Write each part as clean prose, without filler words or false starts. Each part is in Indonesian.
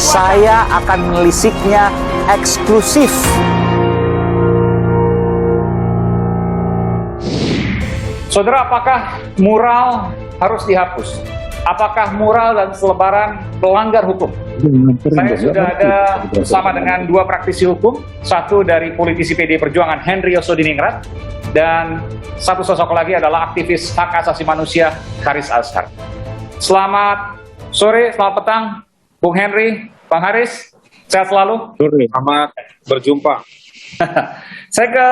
Saya akan menelisiknya eksklusif. Saudara, apakah mural harus dihapus? Apakah mural dan selebaran melanggar hukum? Saya sudah ada bersama dengan dua praktisi hukum, satu dari politisi PD Perjuangan Henry Yosodiningrat, dan satu sosok lagi adalah aktivis hak asasi manusia Haris Azhar. Selamat sore, selamat petang, Bung Henry, Bang Haris, sehat selalu. Selamat berjumpa. Saya ke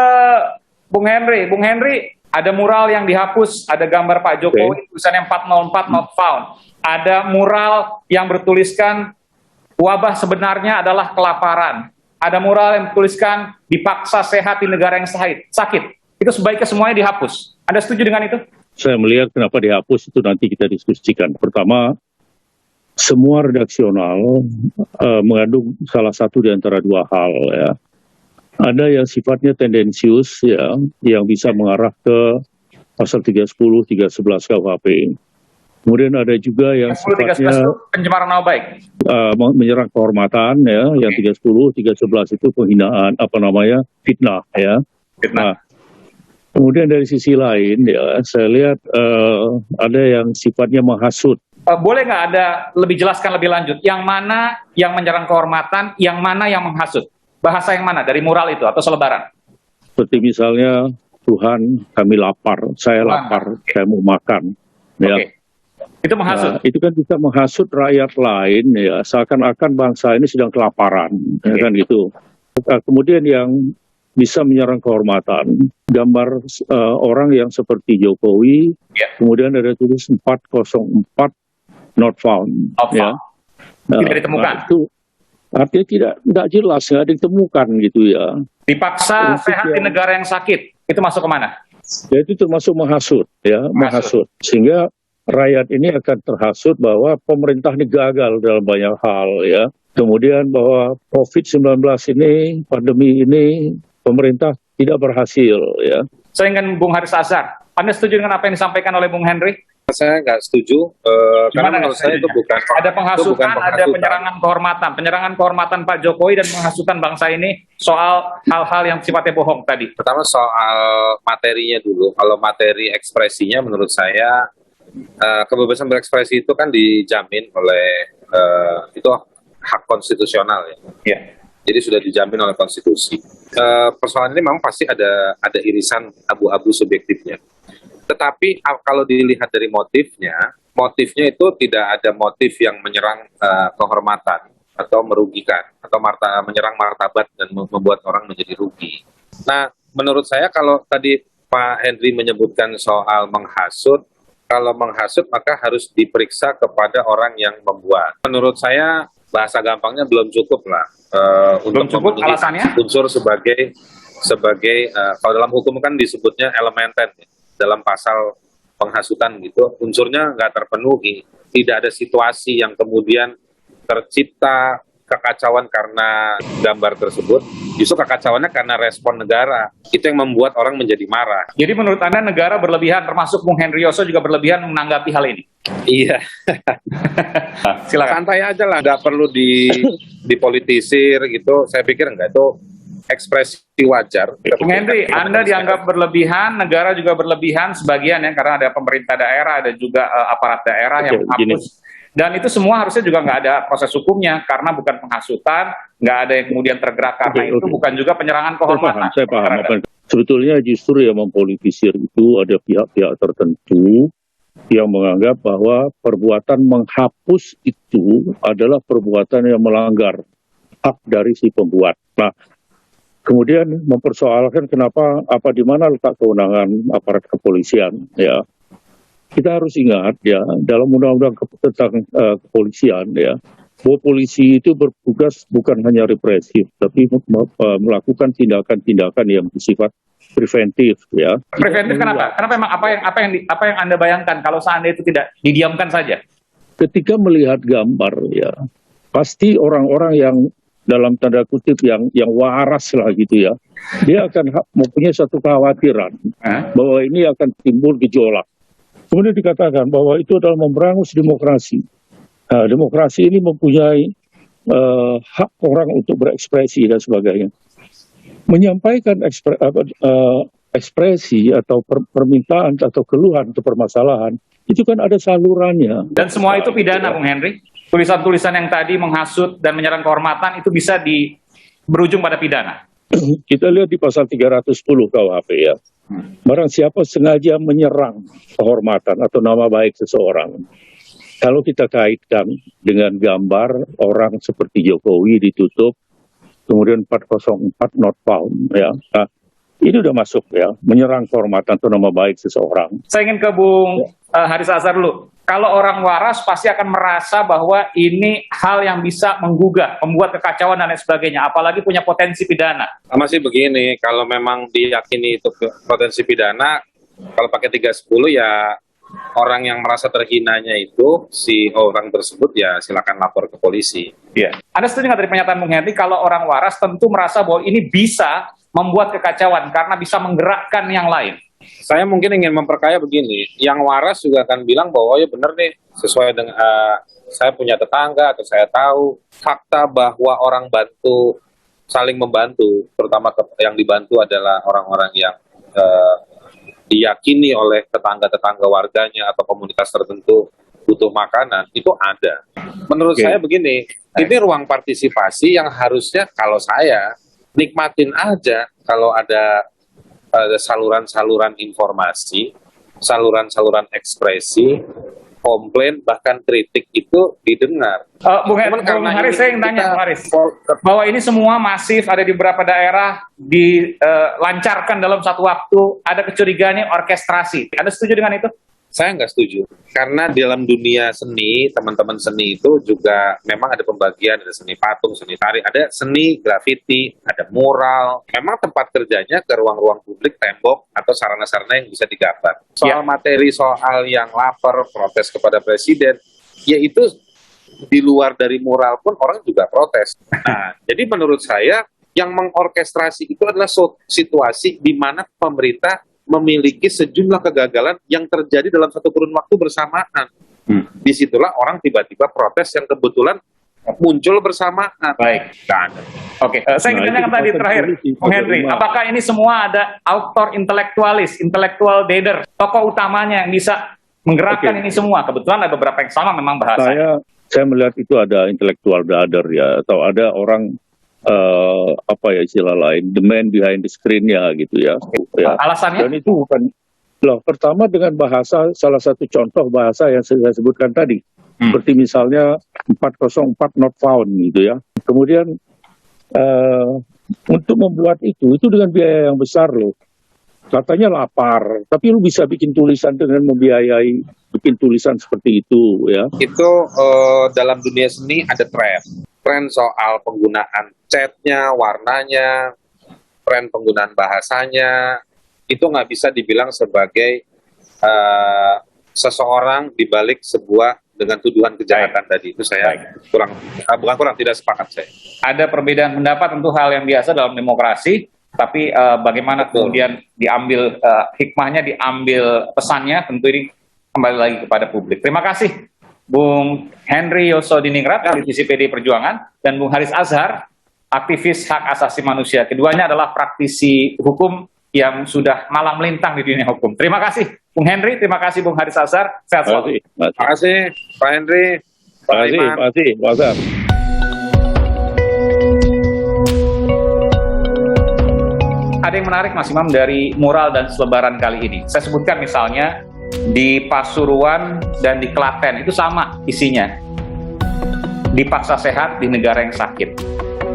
Bung Henry. Bung Henry, ada mural yang dihapus, ada gambar Pak Jokowi, tulisannya 404 not found. Ada mural yang bertuliskan wabah sebenarnya adalah kelaparan. Ada mural yang bertuliskan dipaksa sehat di negara yang sakit. Itu sebaiknya semuanya dihapus. Anda setuju dengan itu? Saya melihat kenapa dihapus itu nanti kita diskusikan. Pertama, semua redaksional mengandung salah satu di antara dua hal ya. Ada yang sifatnya tendensius ya, yang bisa mengarah ke pasal 310, 311 KUHP. Kemudian ada juga yang sifatnya pencemaran nama baik, menyerang kehormatan ya, yang 310, 311 itu penghinaan fitnah ya. Fitnah. Nah, kemudian dari sisi lain ya, saya lihat ada yang sifatnya menghasut. Boleh nggak ada lebih jelaskan lebih lanjut, yang mana yang menyerang kehormatan, yang mana yang menghasut? Bahasa yang mana, dari mural itu atau selebaran? Seperti misalnya, Tuhan kami lapar, saya lapar, saya mau makan. Ya. Itu menghasut? Nah, itu kan bisa menghasut rakyat lain, ya, seakan-akan bangsa ini sedang kelaparan, ya kan gitu. Kemudian yang bisa menyerang kehormatan, gambar orang yang seperti Jokowi, kemudian ada tulis 404 not found. Ya. Tidak ditemukan. Nah, itu artinya tidak jelas, nggak ditemukan gitu ya. Dipaksa sehat di negara yang sakit, itu masuk kemana? Ya itu termasuk menghasut, ya menghasut. Sehingga rakyat ini akan terhasut bahwa pemerintah ini gagal dalam banyak hal ya. Kemudian bahwa COVID-19 ini, pandemi ini, pemerintah tidak berhasil ya. Saya ingin Bung Haris Azhar, Anda setuju dengan apa yang disampaikan oleh Bung Henry? Saya nggak setuju, karena menurut saya itu bukan. Ada penghasutan, ada penyerangan kehormatan Pak Jokowi dan penghasutan bangsa ini soal hal-hal yang sifatnya bohong tadi. Pertama soal materinya dulu. Kalau materi ekspresinya menurut saya kebebasan berekspresi itu kan dijamin oleh itu hak konstitusional ya. Jadi sudah dijamin oleh konstitusi. Persoalan ini memang pasti ada irisan abu-abu subjektifnya. Tetapi kalau dilihat dari motifnya itu tidak ada motif yang menyerang kehormatan atau merugikan atau menyerang martabat dan membuat orang menjadi rugi. Nah, menurut saya kalau tadi Pak Henry menyebutkan soal menghasut, kalau menghasut maka harus diperiksa kepada orang yang membuat. Menurut saya bahasa gampangnya belum cukup lah untuk memenuhi unsur sebagai kalau dalam hukum kan disebutnya elementen ya. Dalam pasal penghasutan gitu, unsurnya nggak terpenuhi, tidak ada situasi yang kemudian tercipta kekacauan karena gambar tersebut, justru kekacauannya karena respon negara, itu yang membuat orang menjadi marah. Jadi menurut Anda negara berlebihan, termasuk Bung Henry Yoso juga berlebihan menanggapi hal ini? Iya. Silakan. Santai aja lah, nggak perlu dipolitisir gitu, saya pikir enggak, itu ekspresi wajar. Bung Henry, Anda dianggap berlebihan, negara juga berlebihan sebagian ya, karena ada pemerintah daerah, ada juga aparat daerah yang menghapus. Dan itu semua harusnya juga nggak ada proses hukumnya, karena bukan penghasutan, nggak ada yang kemudian tergerak karena itu bukan juga penyerangan kehormatan. Saya paham. Sebetulnya justru yang mempolitisir itu ada pihak-pihak tertentu yang menganggap bahwa perbuatan menghapus itu adalah perbuatan yang melanggar hak dari si pembuat. Nah, kemudian mempersoalkan di mana letak kewenangan aparat kepolisian ya. Kita harus ingat ya, dalam undang-undang tentang kepolisian ya, bahwa polisi itu bertugas bukan hanya represif, tapi melakukan tindakan-tindakan yang bersifat preventif ya. Preventif kenapa? Kenapa memang apa yang Anda bayangkan kalau seandainya itu tidak didiamkan saja? Ketika melihat gambar ya, pasti orang-orang yang dalam tanda kutip yang waras lah gitu ya, dia akan mempunyai satu kekhawatiran bahwa ini akan timbul gejolak. Kemudian dikatakan bahwa itu adalah memberangus demokrasi. Nah, demokrasi ini mempunyai hak orang untuk berekspresi dan sebagainya. Menyampaikan ekspresi atau permintaan atau keluhan atau permasalahan, itu kan ada salurannya. Dan semua itu pidana, Bung Henry. Tulisan-tulisan yang tadi menghasut dan menyerang kehormatan itu bisa berujung pada pidana. Kita lihat di pasal 310 KUHP ya. Barang siapa sengaja menyerang kehormatan atau nama baik seseorang, kalau kita kaitkan dengan gambar orang seperti Jokowi ditutup, kemudian 404 not found ya. Nah, ini udah masuk ya, menyerang kehormatan atau nama baik seseorang. Saya ingin ke Bung Haris Azhar dulu. Kalau orang waras pasti akan merasa bahwa ini hal yang bisa menggugah, membuat kekacauan dan lain sebagainya, apalagi punya potensi pidana. Masih begini, kalau memang diyakini itu potensi pidana, kalau pakai 310 ya orang yang merasa terhinanya itu, si orang tersebut ya silakan lapor ke polisi. Iya. Anda setuju nggak dari pernyataan Bung Henry, kalau orang waras tentu merasa bahwa ini bisa membuat kekacauan karena bisa menggerakkan yang lain? Saya mungkin ingin memperkaya begini, yang waras juga akan bilang bahwa ya benar nih, sesuai dengan saya punya tetangga atau saya tahu fakta bahwa orang bantu, saling membantu, terutama yang dibantu adalah orang-orang yang diyakini oleh tetangga-tetangga warganya atau komunitas tertentu butuh makanan, itu ada. Menurut saya begini, ini ruang partisipasi yang harusnya kalau saya nikmatin aja kalau ada saluran-saluran informasi, saluran-saluran ekspresi, komplain, bahkan kritik itu didengar. Bung Haris, saya ingin tanya, Bung Haris, bahwa ini semua masif, ada di beberapa daerah, dilancarkan dalam satu waktu, ada kecurigaan ini orkestrasi. Anda setuju dengan itu? Saya nggak setuju, karena dalam dunia seni, teman-teman seni itu juga memang ada pembagian, ada seni patung, seni tari, ada seni grafiti, ada mural. Memang tempat kerjanya ke ruang-ruang publik, tembok, atau sarana-sarana yang bisa digambar. Soal materi, soal yang lapor, protes kepada presiden, yaitu di luar dari mural pun orang juga protes. Nah, jadi menurut saya, yang mengorkestrasi itu adalah situasi di mana pemerintah memiliki sejumlah kegagalan yang terjadi dalam satu kurun waktu bersamaan. Disitulah orang tiba-tiba protes yang kebetulan muncul bersamaan. Baik. Oke, saya ingin tanyakan tadi terakhir, Bung Henry, apakah ini semua ada author intelektualis, intellectual leader, tokoh utamanya yang bisa menggerakkan ini semua? Kebetulan ada beberapa yang sama memang bahasa. Saya melihat itu ada intellectual leader ya, atau ada orang apa ya istilah lain, the man behind the screen-nya gitu ya. Alasannya? Dan itu bukan, loh, pertama dengan bahasa, salah satu contoh bahasa yang saya sebutkan tadi, seperti misalnya 404 not found gitu ya. Kemudian untuk membuat itu dengan biaya yang besar loh. Katanya lapar, tapi lu bisa bikin tulisan dengan membiayai bikin tulisan seperti itu ya. Itu dalam dunia seni ada tren soal penggunaan catnya, warnanya, tren penggunaan bahasanya, itu nggak bisa dibilang sebagai seseorang dibalik sebuah dengan tuduhan kejahatan tadi. Itu saya tidak sepakat saya. Ada perbedaan pendapat, tentu hal yang biasa dalam demokrasi, tapi bagaimana kemudian diambil hikmahnya, diambil pesannya, tentu ini kembali lagi kepada publik. Terima kasih Bung Henry Yosodiningrat, politisi PD Perjuangan, dan Bung Haris Azhar, aktivis hak asasi manusia. Keduanya adalah praktisi hukum yang sudah malang melintang di dunia hukum. Terima kasih Bung Henry, terima kasih Bung Haris Azhar. Sehat selalu. Terima kasih Pak Henry. Terima kasih Pak Azhar. Ada yang menarik Mas Imam dari mural dan selebaran kali ini. Saya sebutkan misalnya di Pasuruan dan di Klaten itu sama isinya. Dipaksa sehat di negara yang sakit.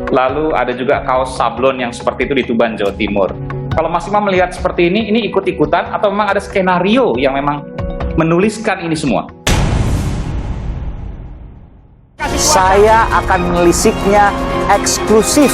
Lalu ada juga kaos sablon yang seperti itu di Tuban, Jawa Timur. Kalau Mas Imam melihat seperti ini ikut-ikutan atau memang ada skenario yang memang menuliskan ini semua? Saya akan menelisiknya eksklusif